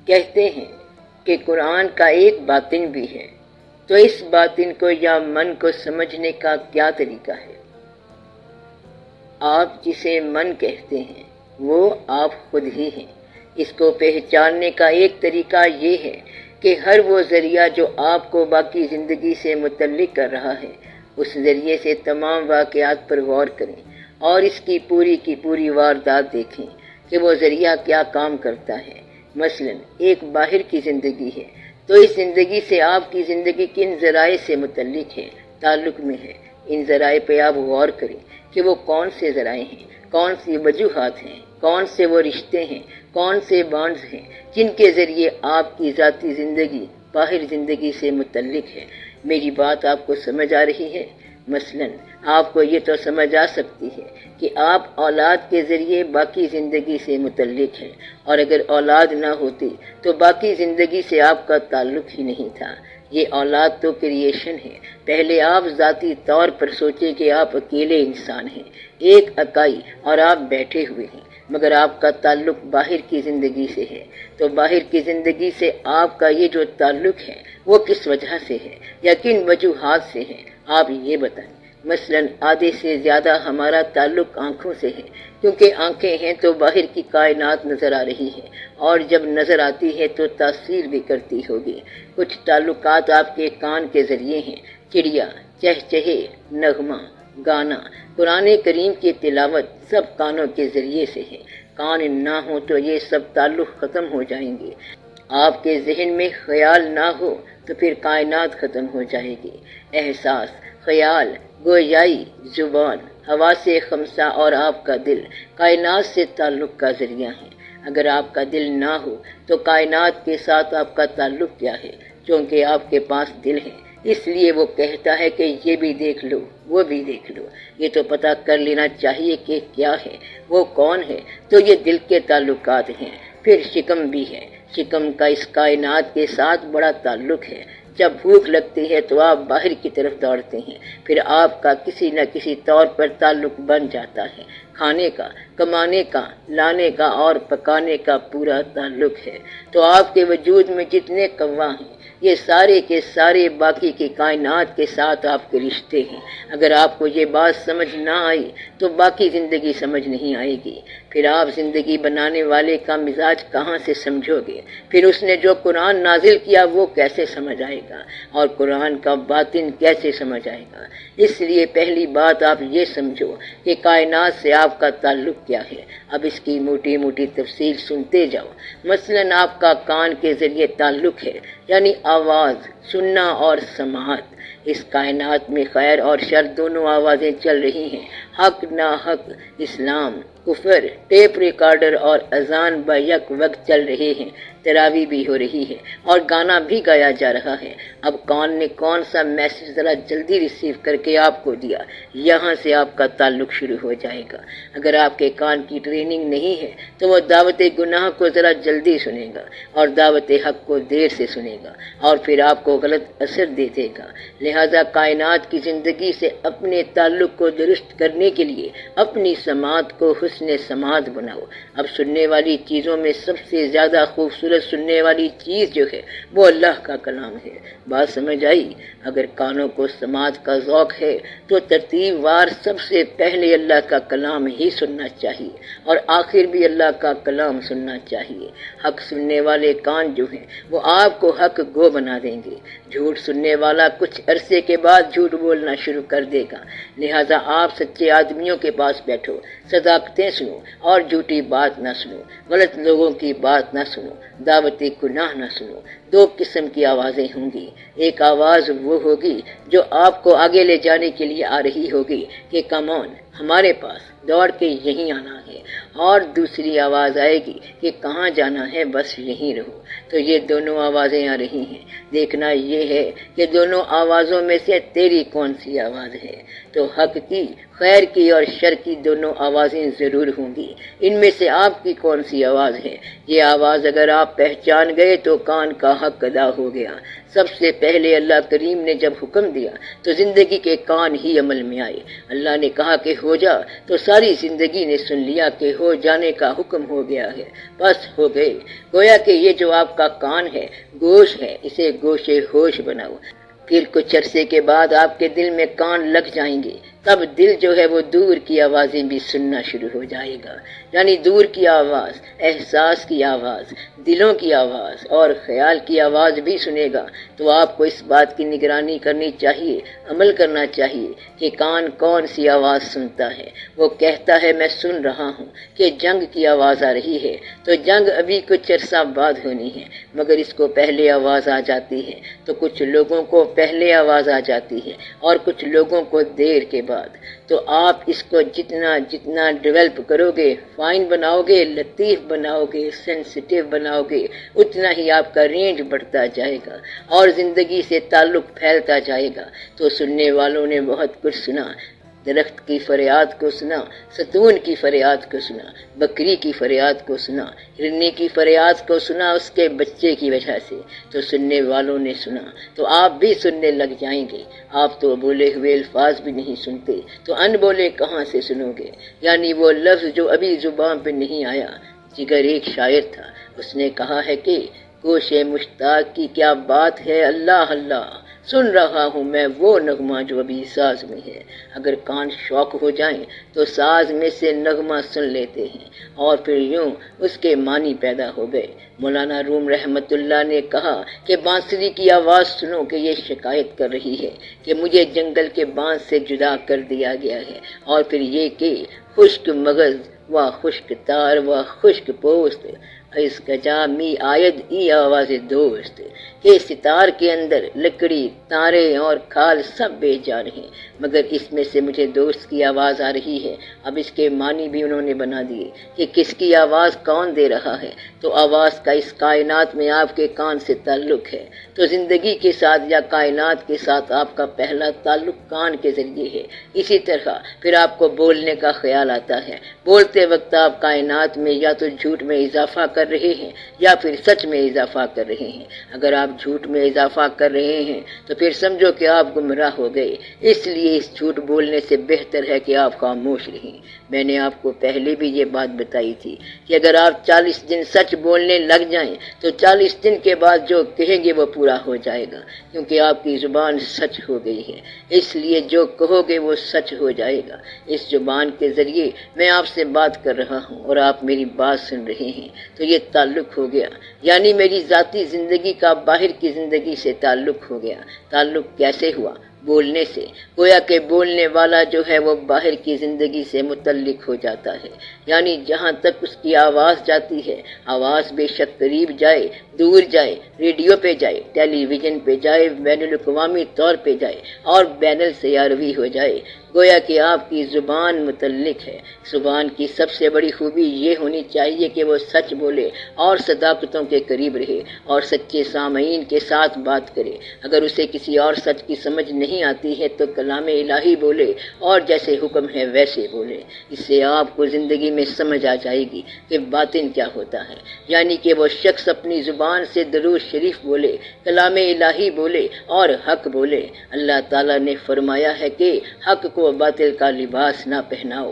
کہتے ہیں کہ قرآن کا ایک باطن بھی ہے، تو اس باطن کو یا من کو سمجھنے کا کیا طریقہ ہے؟ آپ جسے من کہتے ہیں وہ آپ خود ہی ہیں۔ اس کو پہچاننے کا ایک طریقہ یہ ہے کہ ہر وہ ذریعہ جو آپ کو باقی زندگی سے متعلق کر رہا ہے، اس ذریعے سے تمام واقعات پر غور کریں اور اس کی پوری واردات دیکھیں کہ وہ ذریعہ کیا کام کرتا ہے۔ مثلا ایک باہر کی زندگی ہے، تو اس زندگی سے آپ کی زندگی کن ذرائع سے متعلق ہے، تعلق میں ہے۔ ان ذرائع پہ آپ غور کریں کہ وہ کون سے ذرائع ہیں، کون سی وجوہات ہیں، کون سے وہ رشتے ہیں، کون سے بانڈز ہیں جن کے ذریعے آپ کی ذاتی زندگی باہر زندگی سے متعلق ہے۔ میری بات آپ کو سمجھ آ رہی ہے؟ مثلا آپ کو یہ تو سمجھ آ سکتی ہے کہ آپ اولاد کے ذریعے باقی زندگی سے متعلق ہیں، اور اگر اولاد نہ ہوتی تو باقی زندگی سے آپ کا تعلق ہی نہیں تھا۔ یہ اولاد تو کریشن ہے۔ پہلے آپ ذاتی طور پر سوچیں کہ آپ اکیلے انسان ہیں، ایک اکائی، اور آپ بیٹھے ہوئے ہیں، مگر آپ کا تعلق باہر کی زندگی سے ہے۔ تو باہر کی زندگی سے آپ کا یہ جو تعلق ہے وہ کس وجہ سے ہے یا کن وجوہات سے ہے، آپ یہ بتائیں۔ مثلا آدھے سے زیادہ ہمارا تعلق آنکھوں سے ہے، کیونکہ آنکھیں ہیں تو باہر کی کائنات نظر آ رہی ہے، اور جب نظر آتی ہے تو تاثیر بھی کرتی ہوگی۔ کچھ تعلقات آپ کے کان کے ذریعے ہیں، چڑیا، چہچہے، نغمہ، گانا، قرآن کریم کی تلاوت سب کانوں کے ذریعے سے ہے۔ کان نہ ہو تو یہ سب تعلق ختم ہو جائیں گے۔ آپ کے ذہن میں خیال نہ ہو تو پھر کائنات ختم ہو جائے گی۔ احساس، خیال، گویائی، زبان، حواس خمسہ اور آپ کا دل کائنات سے تعلق کا ذریعہ ہے۔ اگر آپ کا دل نہ ہو تو کائنات کے ساتھ آپ کا تعلق کیا ہے؟ چونکہ آپ کے پاس دل ہے، اس لیے وہ کہتا ہے کہ یہ بھی دیکھ لو، وہ بھی دیکھ لو۔ یہ تو پتہ کر لینا چاہیے کہ کیا ہے، وہ کون ہے، تو یہ دل کے تعلقات ہیں۔ پھر شکم بھی ہے۔ شکم کا اس کائنات کے ساتھ بڑا تعلق ہے۔ جب بھوک لگتی ہے تو آپ باہر کی طرف دوڑتے ہیں، پھر آپ کا کسی نہ کسی طور پر تعلق بن جاتا ہے۔ کھانے کا، کمانے کا، لانے کا اور پکانے کا پورا تعلق ہے۔ تو آپ کے وجود میں جتنے قوا ہیں یہ سارے کے سارے باقی کی کائنات کے ساتھ آپ کے رشتے ہیں۔ اگر آپ کو یہ بات سمجھ نہ آئی تو باقی زندگی سمجھ نہیں آئے گی۔ پھر آپ زندگی بنانے والے کا مزاج کہاں سے سمجھو گے؟ پھر اس نے جو قرآن نازل کیا وہ کیسے سمجھ آئے گا؟ اور قرآن کا باطن کیسے سمجھ آئے گا؟ اس لیے پہلی بات آپ یہ سمجھو کہ کائنات سے آپ کا تعلق کیا ہے۔ اب اس کی موٹی موٹی تفصیل سنتے جاؤ۔ مثلا آپ کا کان کے ذریعے تعلق ہے، یعنی آواز، سننا اور سماعت۔ اس کائنات میں خیر اور شر دونوں آوازیں چل رہی ہیں، حق ناحق، اسلام، کفر، ٹیپ ریکارڈر اور اذان بیک وقت چل رہے ہیں، تراویح بھی ہو رہی ہے اور گانا بھی گایا جا رہا ہے۔ اب کون نے کون سا میسج ذرا جلدی ریسیو کر کے آپ کو دیا، یہاں سے آپ کا تعلق شروع ہو جائے گا۔ اگر آپ کے کان کی ٹریننگ نہیں ہے تو وہ دعوت گناہ کو ذرا جلدی سنے گا اور دعوت حق کو دیر سے سنے گا، اور پھر آپ کو غلط اثر دے دے گا۔ لہذا کائنات کی زندگی سے اپنے تعلق کو درست کرنے کے لیے اپنی سماعت کو حسن سماعت بناؤ۔ اب سننے والی چیزوں میں سب سے زیادہ خوبصورت سننے والی چیز جو ہے وہ اللہ کا کلام ہے۔ بات سمجھ آئی؟ اگر کانوں کو سماعت کا ذوق ہے تو ترتیب وار سب سے پہلے اللہ کا کلام ہی سننا چاہیے، اور آخر بھی اللہ کا کلام سننا چاہیے۔ حق سننے والے کان جو ہیں وہ آپ کو حق گو بنا دیں گے۔ جھوٹ سننے والا کچھ عرصے کے بعد جھوٹ بولنا شروع کر دے گا۔ لہذا آپ سچے آدمیوں کے پاس بیٹھو، صداقتیں سنو اور جھوٹی بات نہ سنو، غلط لوگوں کی بات نہ سنو، دعوت گناہ نہ سنو۔ دو قسم کی آوازیں ہوں گی۔ ایک آواز وہ ہوگی جو آپ کو آگے لے جانے کے لیے آ رہی ہوگی کہ کم آن، ہمارے پاس دوڑ کے یہیں آنا ہے، اور دوسری آواز آئے گی کہ کہاں جانا ہے، بس یہیں رہو۔ تو یہ دونوں آوازیں آ رہی ہیں۔ دیکھنا یہ ہے کہ دونوں آوازوں میں سے تیری کون سی آواز ہے۔ تو حق کی، خیر کی اور شر کی دونوں آوازیں ضرور ہوں گی۔ ان میں سے آپ کی کون سی آواز ہے؟ یہ آواز اگر آپ پہچان گئے تو کان کا حق ادا ہو گیا۔ سب سے پہلے اللہ کریم نے جب حکم دیا تو زندگی کے کان ہی عمل میں آئے۔ اللہ نے کہا کہ ہو جا تو ساری زندگی نے سن لیا کہ ہو جانے کا حکم ہو گیا ہے، بس ہو گئے۔ گویا کہ یہ جو آپ کا کان ہے، گوش ہے، اسے گوشے ہوش بناؤ۔ پھر کچھ عرصے کے بعد آپ کے دل میں کان لگ جائیں گے، تب دل جو ہے وہ دور کی آوازیں بھی سننا شروع ہو جائے گا، یعنی دور کی آواز، احساس کی آواز، دلوں کی آواز اور خیال کی آواز بھی سنے گا۔ تو آپ کو اس بات کی نگرانی کرنی چاہیے، عمل کرنا چاہیے کہ کان کون سی آواز سنتا ہے۔ وہ کہتا ہے میں سن رہا ہوں کہ جنگ کی آواز آ رہی ہے، تو جنگ ابھی کچھ عرصہ بعد ہونی ہے، مگر اس کو پہلے آواز آ جاتی ہے۔ تو کچھ لوگوں کو پہلے آواز آ جاتی ہے اور کچھ لوگوں کو دیر کے بعد۔ تو آپ اس کو جتنا ڈیولپ کرو گے، فائن بناؤ گے، لطیف بناؤ گے، سینسیٹیو بناؤ گے، اتنا ہی آپ کا رینج بڑھتا جائے گا اور زندگی سے تعلق پھیلتا جائے گا۔ تو سننے والوں نے بہت کچھ سنا، درخت کی فریاد کو سنا، ستون کی فریاد کو سنا، بکری کی فریاد کو سنا، ہرنی کی فریاد کو سنا اس کے بچے کی وجہ سے۔ تو سننے والوں نے سنا تو آپ بھی سننے لگ جائیں گے۔ آپ تو بولے ہوئے الفاظ بھی نہیں سنتے تو ان بولے کہاں سے سنو گے؟ یعنی وہ لفظ جو ابھی زبان پہ نہیں آیا۔ جگر ایک شاعر تھا، اس نے کہا ہے کہ گوش مشتاق کی کیا بات ہے، اللہ اللہ سن رہا ہوں میں وہ نغمہ جو ابھی ساز میں ہے۔ اگر کان شوق ہو جائیں تو ساز میں سے نغمہ سن لیتے ہیں اور پھر یوں اس کے معنی پیدا ہو گئے۔ مولانا روم رحمت اللہ نے کہا کہ بانسری کی آواز سنو کہ یہ شکایت کر رہی ہے کہ مجھے جنگل کے بانس سے جدا کر دیا گیا ہے، اور پھر یہ کہ خشک مغز و خشک تار و خشک پوست اس گجا می آید ای آواز دوست، کہ ستار کے اندر لکڑی، تارے اور کھال سب بے جان ہیں، مگر اس میں سے مجھے دوست کی آواز آ رہی ہے۔ اب اس کے معنی بھی انہوں نے بنا دیے کہ کس کی آواز کون دے رہا ہے۔ تو آواز کا اس کائنات میں آپ کے کان سے تعلق ہے، تو زندگی کے ساتھ یا کائنات کے ساتھ آپ کا پہلا تعلق کان کے ذریعے ہے۔ اسی طرح پھر آپ کو بولنے کا خیال آتا ہے، بولتے وقت آپ کائنات میں یا تو جھوٹ میں اضافہ کر رہے ہیں یا پھر سچ میں اضافہ کر رہے ہیں۔ اگر آپ جھوٹ میں اضافہ کر رہے ہیں تو پھر سمجھو کہ آپ گمراہ ہو گئے، اس لیے اس جھوٹ بولنے سے بہتر ہے کہ آپ خاموش رہیں۔ میں نے آپ کو پہلے بھی یہ بات بتائی تھی کہ اگر آپ 40 دن سچ بولنے لگ جائیں تو 40 دن کے بعد جو کہیں گے وہ پورا ہو جائے گا، کیونکہ آپ کی زبان سچ ہو گئی ہے، اس لیے جو کہو گے وہ سچ ہو جائے گا۔ اس زبان کے ذریعے میں آپ سے بات کر رہا ہوں اور آپ میری بات سن رہے ہیں، تو یہ تعلق ہو گیا، یعنی میری ذاتی زندگی کا باہر کی زندگی سے تعلق ہو گیا۔ تعلق کیسے ہوا؟ بولنے سے۔ گویا کہ بولنے والا جو ہے وہ باہر کی زندگی سے متعلق ہو جاتا ہے، یعنی جہاں تک اس کی آواز جاتی ہے، آواز بے شک قریب جائے، دور جائے، ریڈیو پہ جائے، ٹیلی ویژن پہ جائے، بین الاقوامی طور پہ جائے اور بین السیاروی ہو جائے۔ گویا کہ آپ کی زبان متعلق ہے۔ زبان کی سب سے بڑی خوبی یہ ہونی چاہیے کہ وہ سچ بولے اور صداقتوں کے قریب رہے اور سچے سامعین کے ساتھ بات کرے۔ اگر اسے کسی اور سچ کی سمجھ نہیں آتی ہے تو کلام الہی بولے اور جیسے حکم ہے ویسے بولے۔ اس سے آپ کو زندگی میں سمجھ آ جائے گی کہ باطن کیا ہوتا ہے، یعنی کہ وہ شخص اپنی زبان سے درود شریف بولے، کلام الہی بولے اور حق بولے۔ اللہ تعالیٰ نے فرمایا ہے کہ حق کو باطل کا لباس نہ پہناؤ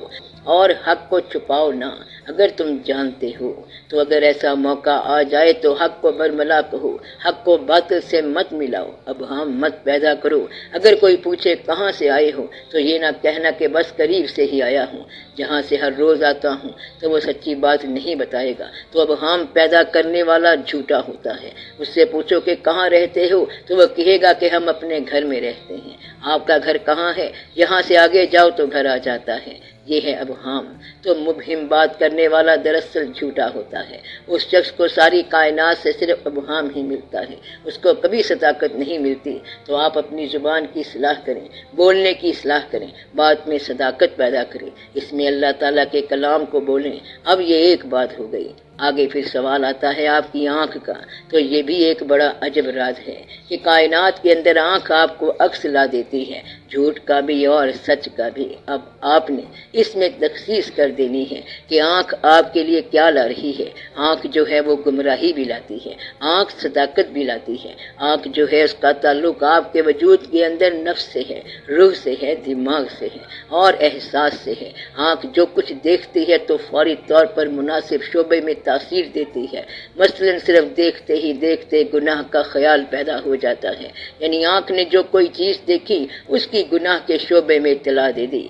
اور حق کو چھپاؤ نہ، اگر تم جانتے ہو۔ تو اگر ایسا موقع آ جائے تو حق کو برملا کہو، حق کو باطل سے مت ملاؤ، ابہام مت پیدا کرو۔ اگر کوئی پوچھے کہاں سے آئے ہو تو یہ نہ کہنا کہ بس قریب سے ہی آیا ہوں، جہاں سے ہر روز آتا ہوں، تو وہ سچی بات نہیں بتائے گا، تو ابہام پیدا کرنے والا جھوٹا ہوتا ہے۔ اس سے پوچھو کہ کہاں رہتے ہو تو وہ کہے گا کہ ہم اپنے گھر میں رہتے ہیں۔ آپ کا گھر کہاں ہے؟ یہاں سے آگے جاؤ تو گھر آ جاتا ہے۔ یہ ہے ابہام۔ تو مبہم بات کرنے والا دراصل جھوٹا ہوتا ہے۔ اس شخص کو ساری کائنات سے صرف ابہام ہی ملتا ہے، اس کو کبھی صداقت نہیں ملتی۔ تو آپ اپنی زبان کی اصلاح کریں، بولنے کی اصلاح کریں، بات میں صداقت پیدا کریں، اس میں اللہ تعالیٰ کے کلام کو بولیں۔ اب یہ ایک بات ہو گئی۔ آگے پھر سوال آتا ہے آپ کی آنکھ کا، تو یہ بھی ایک بڑا عجب راز ہے کہ کائنات کے اندر آنکھ آپ کو عکس لا دیتی ہے، جھوٹ کا بھی اور سچ کا بھی۔ اب آپ نے اس میں تخصیص کر دینی ہے کہ آنکھ آپ کے لیے کیا لا رہی ہے۔ آنکھ جو ہے وہ گمراہی بھی لاتی ہے، آنکھ صداقت بھی لاتی ہے، آنکھ جو ہے اس کا تعلق آپ کے وجود کے اندر نفس سے ہے، روح سے ہے، دماغ سے ہے اور احساس سے ہے۔ آنکھ جو کچھ دیکھتی ہے تو فوری طور پر مناسب شعبے میں تاثیر دیتی ہے، مثلا صرف دیکھتے ہی دیکھتے گناہ کا خیال پیدا ہو جاتا ہے، یعنی آنکھ نے جو کوئی چیز دیکھی اس کی گناہ کے شعبے میں اطلاع دے دی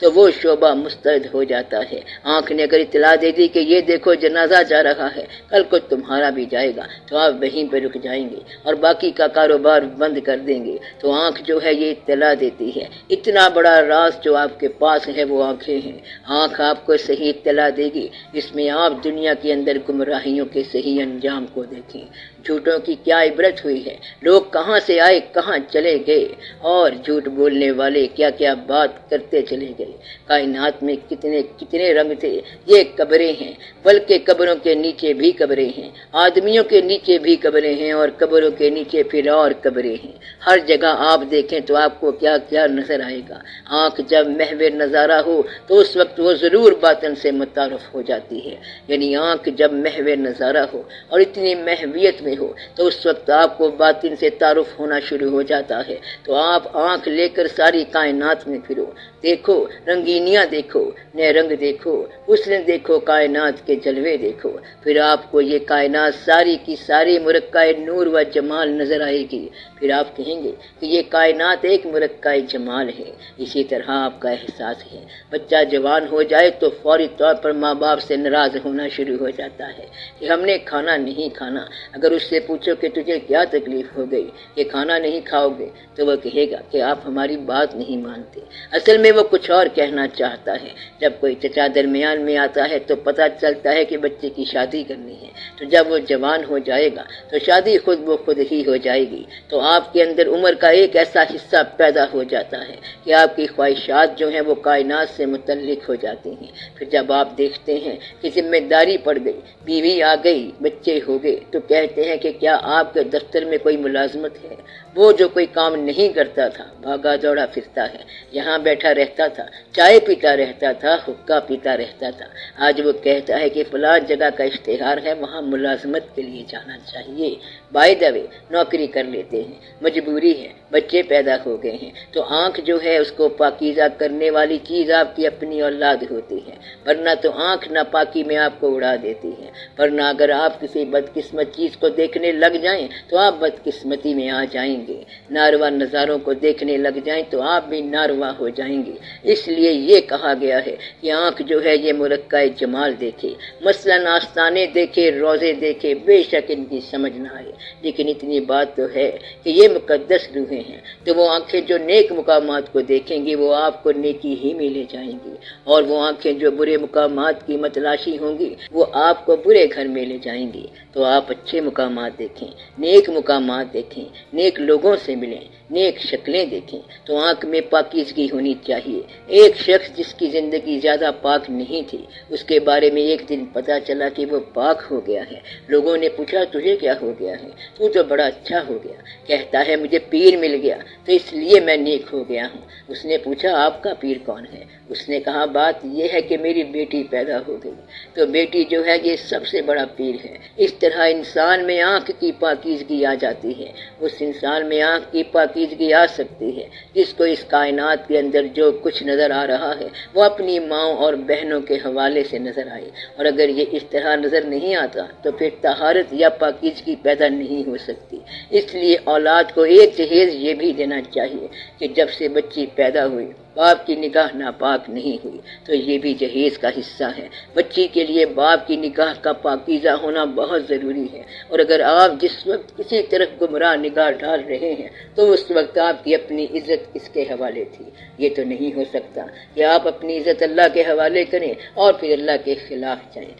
تو وہ شعبہ مسترد ہو جاتا ہے۔ آنکھ نے اگر اطلاع دے دی کہ یہ دیکھو جنازہ جا رہا ہے، کل کو تمہارا بھی جائے گا، تو آپ وہیں پہ رک جائیں گے اور باقی کا کاروبار بند کر دیں گے۔ تو آنکھ جو ہے یہ اطلاع دیتی ہے، اتنا بڑا راز جو آپ کے پاس ہے وہ آنکھیں ہیں۔ آنکھ آپ کو صحیح اطلاع دے گی، اس میں آپ دنیا کے اندر گمراہیوں کے صحیح انجام کو دیکھیں، جھوٹوں کی کیا عبرت ہوئی ہے، لوگ کہاں سے آئے کہاں چلے گئے، اور جھوٹ بولنے والے کیا کیا بات کرتے چلے گئے۔ کائنات میں کتنے کتنے رنگ تھے، یہ قبریں ہیں، بلکہ قبروں کے نیچے بھی قبریں ہیں، آدمیوں کے نیچے بھی قبریں ہیں اور قبروں کے نیچے پھر اور قبریں ہیں۔ ہر جگہ آپ دیکھیں تو آپ کو کیا کیا نظر آئے گا۔ آنکھ جب محو نظارہ ہو تو اس وقت وہ ضرور باطن سے متعارف ہو جاتی ہے، یعنی آنکھ جب محو نظارہ ہو اور اتنی محویت میں ہو تو اس وقت آپ کو باطن سے تعارف ہونا شروع ہو جاتا ہے۔ تو آپ آنکھ لے کر ساری کائنات میں پھرو، دیکھو رنگینیاں، دیکھو نئے رنگ، دیکھو حسن، دیکھو کائنات کے جلوے دیکھو، پھر آپ کو یہ کائنات ساری کی ساری مرکہ نور و جمال نظر آئے گی۔ پھر آپ کہیں گے کہ یہ کائنات ایک مرکہ جمال ہے۔ اسی طرح آپ کا احساس ہے، بچہ جوان ہو جائے تو فوری طور پر ماں باپ سے ناراض ہونا شروع ہو جاتا ہے کہ ہم نے کھانا نہیں کھانا۔ اگر اس سے پوچھو کہ تجھے کیا تکلیف ہو گئی کہ کھانا نہیں کھاؤ گے، تو وہ کہے گا کہ آپ ہماری بات نہیں مانتے۔ اصل میں وہ کچھ اور کہنا چاہتا ہے۔ جب کوئی چچا درمیان میں آتا ہے تو پتہ چلتا ہے کہ بچے کی شادی کرنی ہے، تو جب وہ جوان ہو جائے گا تو شادی خود بخود ہی ہو جائے گی۔ تو آپ کے اندر عمر کا ایک ایسا حصہ پیدا ہو جاتا ہے کہ آپ کی خواہشات جو ہیں وہ کائنات سے متعلق ہو جاتی ہیں۔ پھر جب آپ دیکھتے ہیں کہ ذمہ داری پڑ گئی، بیوی آ گئی، بچے ہو گئے، تو کہتے ہیں کہ کیا آپ کے دفتر میں کوئی ملازمت ہے؟ وہ جو کوئی کام نہیں کرتا تھا، بھاگا دوڑا پھرتا ہے، یہاں بیٹھا رہتا تھا، چائے پیتا رہتا تھا، حقہ پیتا رہتا تھا، آج وہ کہتا ہے کہ فلاں جگہ کا اشتہار ہے، وہاں ملازمت کے لیے جانا چاہیے۔ بائی دا وے نوکری کر لیتے ہیں، مجبوری ہے، بچے پیدا ہو گئے ہیں، تو آنکھ جو ہے اس کو پاکیزہ کرنے والی چیز آپ کی اپنی اولاد ہوتی ہے، ورنہ تو آنکھ ناپاکی میں آپ کو اڑا دیتی ہے۔ ورنہ اگر آپ کسی بدقسمت چیز کو دیکھنے لگ جائیں تو آپ بدقسمتی میں آ جائیں گے، ناروا نظاروں کو دیکھنے لگ جائیں تو آپ بھی ناروا ہو جائیں گے۔ اس لیے یہ کہا گیا ہے کہ آنکھ جو ہے یہ مرکہ جمال دیکھے، مثلا آستانے دیکھے، روزے دیکھے، بے شک ان کی سمجھ نہ آئے، لیکن اتنی بات تو ہے کہ یہ مقدس روحیں ہیں، تو وہ آنکھیں جو نیک مقامات کو دیکھیں گی وہ آپ کو نیکی ہی میں لے جائیں گی، اور وہ آنکھیں جو برے مقامات کی متلاشی ہوں گی وہ آپ کو برے گھر میں لے جائیں گی۔ تو آپ اچھے مقامات دیکھیں، نیک مقامات دیکھیں، نیک لوگوں سے ملیں، نیک شکلیں دیکھیں، تو آنکھ میں پاکیزگی ہونی چاہیے۔ ایک شخص جس کی زندگی زیادہ پاک نہیں تھی، اس کے بارے میں ایک دن پتا چلا کہ وہ پاک ہو گیا ہے۔ لوگوں نے پوچھا تجھے کیا ہو گیا ہے؟ تو بڑا اچھا ہو گیا۔ کہتا ہے مجھے پیر مل گیا تو اس لیے میں نیک ہو گیا ہوں۔ اس نے پوچھا آپ کا پیر کون ہے؟ اس نے کہا بات یہ ہے کہ میری بیٹی پیدا ہو گئی، تو بیٹی جو ہے یہ سب سے بڑا پیر ہے۔ اس طرح انسان میں آنکھ کی پاکیزگی آ جاتی ہے، اس انسان میں آنکھ کی پاکیزگی آ سکتی ہے جس کو اس کائنات کے اندر جو کچھ نظر آ رہا ہے وہ اپنی ماں اور بہنوں کے حوالے سے نظر آئے، اور اگر یہ اس طرح نظر نہیں آتا تو پھر طہارت یا پاکیزگی پیدا نہیں ہو سکتی۔ اس لیے اولاد کو ایک جہیز یہ بھی دینا چاہیے کہ جب سے بچی پیدا ہوئی باپ کی نگاہ ناپاک نہیں ہوئی، تو یہ بھی جہیز کا حصہ ہے۔ بچی کے لیے باپ کی نگاہ کا پاکیزہ ہونا بہت ضروری ہے، اور اگر آپ جس وقت کسی طرف گمراہ نگاہ ڈال رہے ہیں تو اس وقت آپ کی اپنی عزت کس کے حوالے تھی؟ یہ تو نہیں ہو سکتا کہ آپ اپنی عزت اللہ کے حوالے کریں اور پھر اللہ کے خلاف جائیں۔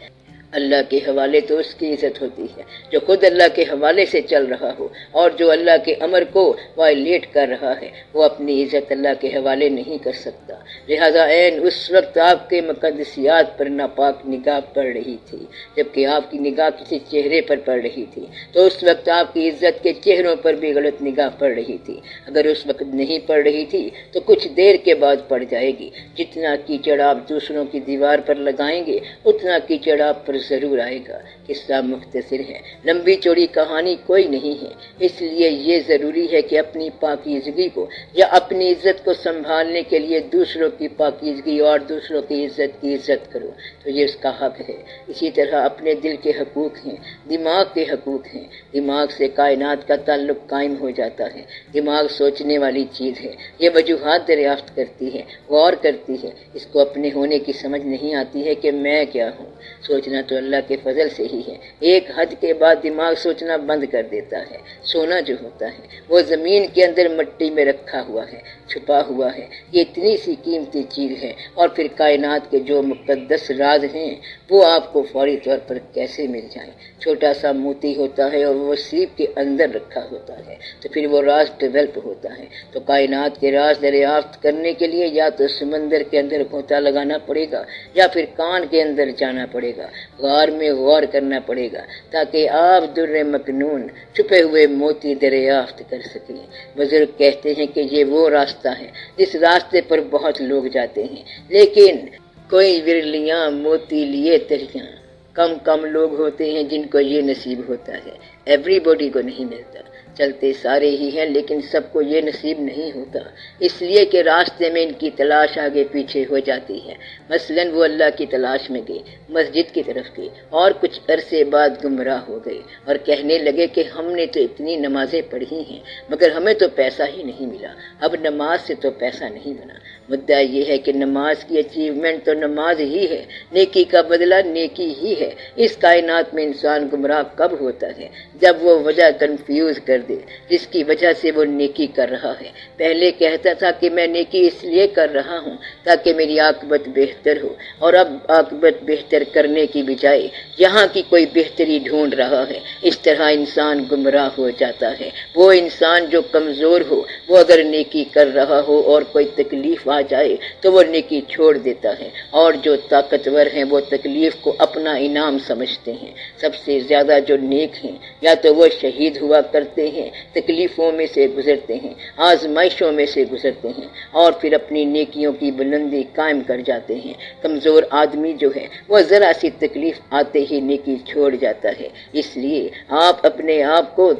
اللہ کے حوالے تو اس کی عزت ہوتی ہے جو خود اللہ کے حوالے سے چل رہا ہو، اور جو اللہ کے امر کو وائلیٹ کر رہا ہے وہ اپنی عزت اللہ کے حوالے نہیں کر سکتا۔ لہذا اس وقت آپ کے مقدسیات پر ناپاک نگاہ پڑ رہی تھی، جبکہ آپ کی نگاہ کسی چہرے پر پڑ رہی تھی، تو اس وقت آپ کی عزت کے چہروں پر بھی غلط نگاہ پڑ رہی تھی۔ اگر اس وقت نہیں پڑ رہی تھی تو کچھ دیر کے بعد پڑ جائے گی۔ جتنا کیچڑ آپ دوسروں کی دیوار پر لگائیں گے اتنا کیچڑ آپ پر ضرور آئے گا۔ قصہ مختصر ہے، لمبی چوڑی کہانی کوئی نہیں ہے، اس لیے یہ ضروری ہے کہ اپنی پاکیزگی کو یا اپنی عزت کو سنبھالنے کے لیے دوسروں کی پاکیزگی اور دوسروں کی عزت کرو، تو یہ اس کا حق ہے۔ اسی طرح اپنے دل کے حقوق ہیں، دماغ کے حقوق ہیں۔ دماغ سے کائنات کا تعلق قائم ہو جاتا ہے۔ دماغ سوچنے والی چیز ہے، یہ وجوہات دریافت کرتی ہے، غور کرتی ہے، اس کو اپنے ہونے کی سمجھ نہیں آتی ہے کہ میں کیا ہوں۔ سوچنا تو اللہ کے فضل سے ہی ہے، ایک حد کے بعد دماغ سوچنا بند کر دیتا ہے۔ سونا جو ہوتا ہے وہ زمین کے اندر مٹی میں رکھا ہوا ہے، چھپا ہوا ہے، یہ اتنی سی قیمتی چیز ہے، اور پھر کائنات کے جو مقدس راز ہیں وہ آپ کو فوری طور پر کیسے مل جائیں۔ چھوٹا سا موتی ہوتا ہے اور وہ سیپ کے اندر رکھا ہوتا ہے، تو پھر وہ راز ڈیولپ ہوتا ہے۔ تو کائنات کے راز دریافت کرنے کے لیے یا تو سمندر کے اندر غوطہ لگانا پڑے گا یا پھر کان کے اندر جانا پڑے گا، غار میں غور کرنا پڑے گا، تاکہ آپ در مکنون چھپے ہوئے موتی دریافت کر سکیں۔ بزرگ کہتے ہیں کہ یہ وہ راستہ ہے جس راستے پر بہت لوگ جاتے ہیں، لیکن کوئی ورلیاں موتی لیے تریاں، کم لوگ ہوتے ہیں جن کو یہ نصیب ہوتا ہے، ایوری باڈی کو نہیں ملتا۔ چلتے سارے ہی ہیں لیکن سب کو یہ نصیب نہیں ہوتا، اس لیے کہ راستے میں ان کی تلاش آگے پیچھے ہو جاتی ہے۔ مثلاً وہ اللہ کی تلاش میں گئے، مسجد کی طرف گئے، اور کچھ عرصے بعد گمراہ ہو گئے اور کہنے لگے کہ ہم نے تو اتنی نمازیں پڑھی ہیں مگر ہمیں تو پیسہ ہی نہیں ملا، اب نماز سے تو پیسہ نہیں بنا۔ مدعا یہ ہے کہ نماز کی اچیومنٹ تو نماز ہی ہے، نیکی کا بدلہ نیکی ہی ہے۔ اس کائنات میں انسان گمراہ کب ہوتا ہے؟ جب وہ وجہ کنفیوز کر دے جس کی وجہ سے وہ نیکی کر رہا ہے۔ پہلے کہتا تھا کہ میں نیکی اس لیے کر رہا ہوں تاکہ میری عاقبت بہتر ہو، اور اب عاقبت بہتر کرنے کی بجائے یہاں کی کوئی بہتری ڈھونڈ رہا ہے۔ اس طرح انسان گمراہ ہو جاتا ہے۔ وہ انسان جو کمزور ہو وہ اگر نیکی کر رہا ہو اور کوئی تکلیف آ جائے تو وہ نیکی چھوڑ دیتا ہے، اور جو طاقتور ہیں وہ تکلیف کو اپنا انعام سمجھتے ہیں۔ سب سے زیادہ جو نیک ہیں یا تو وہ شہید ہوا کرتے ہیں، تکلیفوں میں سے گزرتے ہیں، آزمائشوں میں سے گزرتے ہیں، اور پھر اپنی نیکیوں کی بلندی قائم کر جاتے ہیں۔ کمزور آدمی جو ہے وہ ذرا سی تکلیف آتے ہی نیکی چھوڑ جاتا ہے۔ اس لیے آپ اپنے آپ کو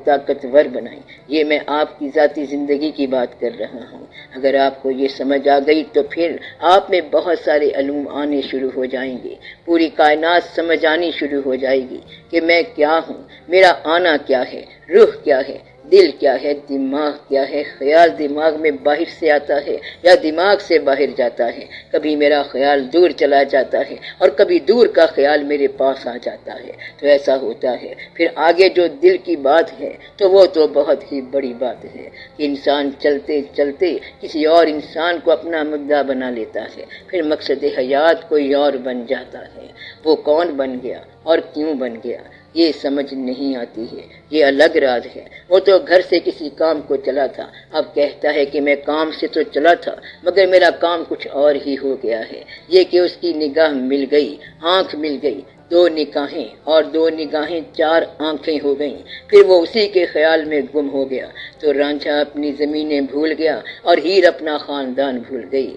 طاقتور بنائیں۔ یہ میں آپ کی ذاتی زندگی کی بات کر رہا ہوں۔ اگر آپ کو یہ سمجھ آ گئی تو پھر آپ میں بہت سارے علوم آنے شروع ہو جائیں گے، پوری کائنات سمجھ آنی شروع ہو جائے گی کہ میں کیا ہوں، میرا آنا کیا ہے، روح کیا ہے، دل کیا ہے، دماغ کیا ہے، خیال دماغ میں باہر سے آتا ہے یا دماغ سے باہر جاتا ہے۔ کبھی میرا خیال دور چلا جاتا ہے اور کبھی دور کا خیال میرے پاس آ جاتا ہے، تو ایسا ہوتا ہے۔ پھر آگے جو دل کی بات ہے تو وہ تو بہت ہی بڑی بات ہے کہ انسان چلتے چلتے کسی اور انسان کو اپنا مدعا بنا لیتا ہے، پھر مقصد حیات کوئی اور بن جاتا ہے۔ وہ کون بن گیا اور کیوں بن گیا یہ سمجھ نہیں آتی ہے، یہ الگ راز ہے۔ وہ تو گھر سے کسی کام کو چلا تھا، اب کہتا ہے کہ میں کام سے تو چلا تھا مگر میرا کام کچھ اور ہی ہو گیا ہے۔ یہ کہ اس کی نگاہ مل گئی، آنکھ مل گئی، 2 نگاہیں اور 2 نگاہیں 4 آنکھیں ہو گئیں، پھر وہ اسی کے خیال میں گم ہو گیا۔ تو رانجھا اپنی زمینیں بھول گیا اور ہیر اپنا خاندان بھول گئی۔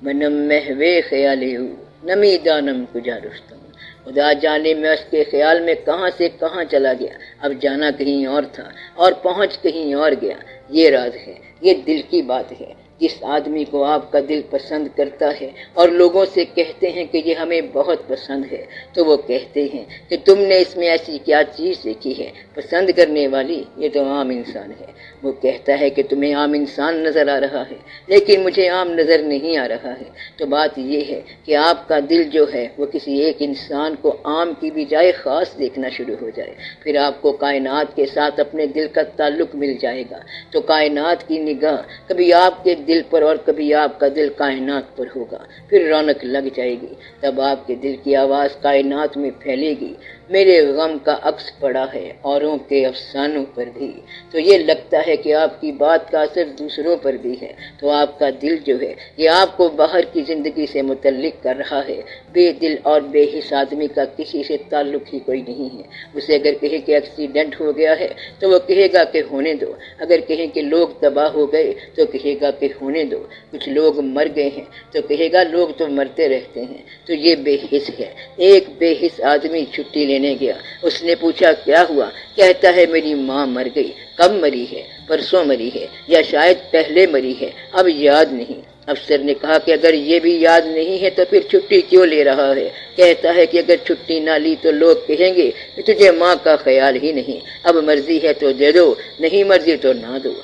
منم محوے خیالیو نمی دانم کجا رستم، خدا جانے میں اس کے خیال میں کہاں سے کہاں چلا گیا، اب جانا کہیں اور تھا اور پہنچ کہیں اور گیا۔ یہ راز ہے، یہ دل کی بات ہے۔ جس آدمی کو آپ کا دل پسند کرتا ہے اور لوگوں سے کہتے ہیں کہ یہ ہمیں بہت پسند ہے، تو وہ کہتے ہیں کہ تم نے اس میں ایسی کیا چیز دیکھی ہے پسند کرنے والی، یہ تو عام انسان ہے۔ وہ کہتا ہے کہ تمہیں عام انسان نظر آ رہا ہے لیکن مجھے عام نظر نہیں آ رہا ہے۔ تو بات یہ ہے کہ آپ کا دل جو ہے وہ کسی ایک انسان کو عام کی بجائے خاص دیکھنا شروع ہو جائے، پھر آپ کو کائنات کے ساتھ اپنے دل کا تعلق مل جائے گا۔ تو کائنات کی نگاہ کبھی آپ کے دل پر اور کبھی آپ کا دل کائنات پر ہوگا، پھر رونق لگ جائے گی، تب آپ کے دل کی آواز کائنات میں پھیلے گی، میرے غم کا عکس پڑا ہے اوروں کے افسانوں پر بھی۔ تو یہ لگتا ہے کہ آپ کی بات کا اثر دوسروں پر بھی ہے، تو آپ کا دل جو ہے یہ آپ کو باہر کی زندگی سے متعلق کر رہا ہے۔ بے دل اور بے حس آدمی کا کسی سے تعلق ہی کوئی نہیں ہے۔ اسے اگر کہے کہ ایکسیڈنٹ ہو گیا ہے تو وہ کہے گا کہ ہونے دو، اگر کہیں کہ لوگ تباہ ہو گئے تو کہے گا کہ ہونے دو، کچھ لوگ مر گئے ہیں تو کہے گا لوگ تو مرتے رہتے ہیں۔ تو یہ بے حس ہے۔ ایک بے حس آدمی چھٹی لینے گیا، اس نے پوچھا کیا ہوا؟ کہتا ہے میری ماں مر گئی۔ کب مری ہے؟ پرسوں مری ہے، یا شاید پہلے مری ہے، اب یاد نہیں۔ افسر نے کہا کہ اگر یہ بھی یاد نہیں ہے تو پھر چھٹی کیوں لے رہا ہے؟ کہتا ہے کہ اگر چھٹی نہ لی تو لوگ کہیں گے کہ تجھے ماں کا خیال ہی نہیں، اب مرضی ہے تو دے دو، نہیں مرضی تو نہ دو۔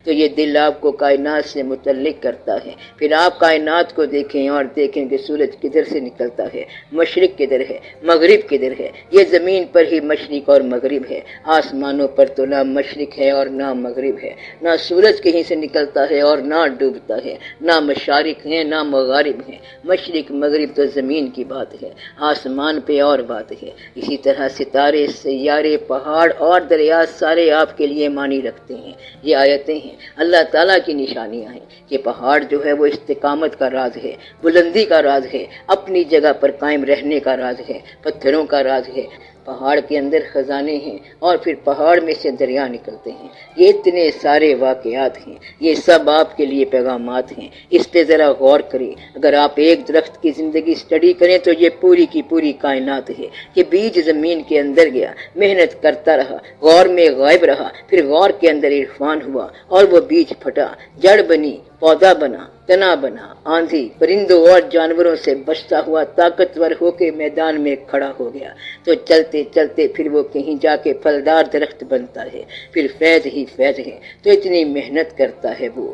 تو یہ دل آپ کو کائنات سے متعلق کرتا ہے۔ پھر آپ کائنات کو دیکھیں اور دیکھیں کہ سورج کدھر سے نکلتا ہے، مشرق کدھر ہے، مغرب کدھر ہے۔ یہ زمین پر ہی مشرق اور مغرب ہے، آسمانوں پر تو نہ مشرق ہے اور نہ مغرب ہے، نہ سورج کہیں سے نکلتا ہے اور نہ ڈوبتا ہے، نہ مشارق ہیں نہ مغارب ہیں۔ مشرق مغرب تو زمین کی بات ہے، آسمان پہ اور بات ہے۔ اسی طرح ستارے، سیارے، پہاڑ اور دریا سارے آپ کے لیے معنی رکھتے ہیں۔ یہ آیتیں ہیں اللہ تعالیٰ کی نشانیاں ہیں کہ پہاڑ جو ہے وہ استقامت کا راز ہے، بلندی کا راز ہے، اپنی جگہ پر قائم رہنے کا راز ہے، پتھروں کا راز ہے۔ پہاڑ کے اندر خزانے ہیں اور پھر پہاڑ میں سے دریا نکلتے ہیں۔ یہ اتنے سارے واقعات ہیں، یہ سب آپ کے لیے پیغامات ہیں۔ اس پہ ذرا غور کریں۔ اگر آپ ایک درخت کی زندگی اسٹڈی کریں تو یہ پوری کی پوری کائنات ہے کہ بیج زمین کے اندر گیا، محنت کرتا رہا، غور میں غائب رہا، پھر غور کے اندر عرفان ہوا اور وہ بیج پھٹا، جڑ بنی، پودا بنا، تنا بنا، آندھی، پرندوں اور جانوروں سے بچتا ہوا طاقتور ہو کے میدان میں کھڑا ہو گیا۔ تو چلتے چلتے پھر وہ کہیں جا کے پھلدار درخت بنتا ہے، پھر فیض ہی فیض ہے۔ تو اتنی محنت کرتا ہے وہ،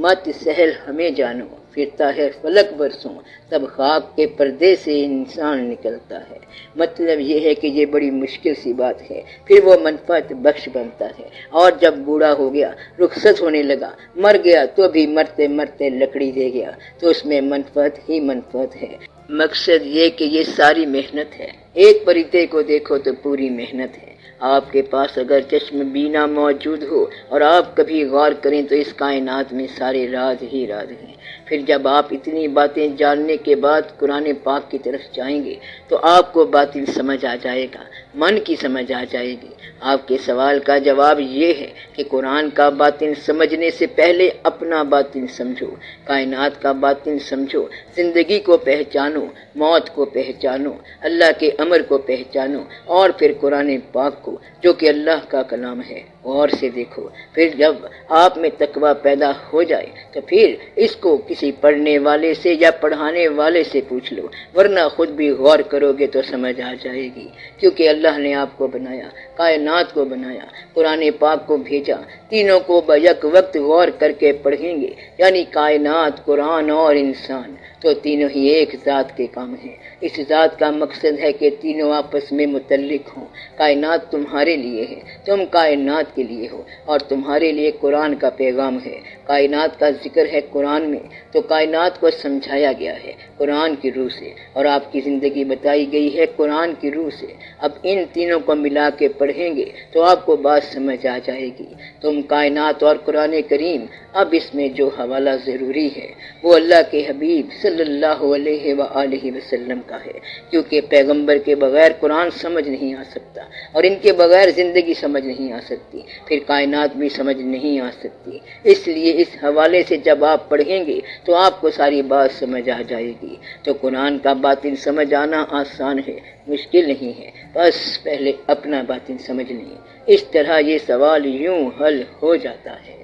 مت سہل ہمیں جانو، پھرتا ہے فلک برسوں، تب خاک کے پردے سے انسان نکلتا ہے۔ مطلب یہ ہے کہ یہ بڑی مشکل سی بات ہے، پھر وہ منفعت بخش بنتا ہے، اور جب بوڑھا ہو گیا، رخصت ہونے لگا، مر گیا تو بھی مرتے مرتے لکڑی دے گیا، تو اس میں منفعت ہی منفعت ہے۔ مقصد یہ کہ یہ ساری محنت ہے۔ ایک پریتے کو دیکھو تو پوری محنت ہے۔ آپ کے پاس اگر چشم بینا موجود ہو اور آپ کبھی غور کریں تو اس کائنات میں سارے راز ہی راز ہیں۔ پھر جب آپ اتنی باتیں جاننے کے بعد قرآن پاک کی طرف جائیں گے تو آپ کو باطن سمجھ آ جائے گا، من کی سمجھ آ جائے گی۔ آپ کے سوال کا جواب یہ ہے کہ قرآن کا باطن سمجھنے سے پہلے اپنا باطن سمجھو، کائنات کا باطن سمجھو، زندگی کو پہچانو، موت کو پہچانو، اللہ کے امر کو پہچانو، اور پھر قرآن پاک کو جو کہ اللہ کا کلام ہے غور سے دیکھو۔ پھر جب آپ میں تقوی پیدا ہو جائے تو پھر اس کو کسی پڑھنے والے سے یا پڑھانے والے سے پوچھ لو، ورنہ خود بھی غور کرو گے تو سمجھ آ جائے گی۔ کیونکہ اللہ نے آپ کو بنایا، کائنات کو بنایا، قرآن پاک کو بھیجا، تینوں کو بیک وقت غور کر کے پڑھیں گے، یعنی کائنات، قرآن اور انسان، تو تینوں ہی ایک ذات کے کام ہیں۔ اس ذات کا مقصد ہے کہ تینوں آپس میں متعلق ہوں۔ کائنات تمہارے لیے ہے، تم کائنات کے لیے ہو، اور تمہارے لیے قرآن کا پیغام ہے۔ کائنات کا ذکر ہے قرآن میں، تو کائنات کو سمجھایا گیا ہے قرآن کی روح سے، اور آپ کی زندگی بتائی گئی ہے قرآن کی روح سے۔ اب ان تینوں کو ملا کے پڑھیں گے تو آپ کو بات سمجھ آ جائے گی۔ تم کائنات اور قرآن کریم، اب اس میں جو حوالہ ضروری ہے وہ اللہ کے حبیب صلی اللہ علیہ وآلہ وسلم کا ہے، کیونکہ پیغمبر کے بغیر قرآن سمجھ نہیں آ سکتا، اور ان کے بغیر زندگی سمجھ نہیں آ سکتی، پھر کائنات بھی سمجھ نہیں آ سکتی۔ اس لیے اس حوالے سے جب آپ پڑھیں گے تو آپ کو ساری بات سمجھ آ جائے گی۔ تو قرآن کا باطن سمجھ آنا آسان ہے، مشکل نہیں ہے، بس پہلے اپنا باطن سمجھ لیں۔ اس طرح یہ سوال یوں حل ہو جاتا ہے۔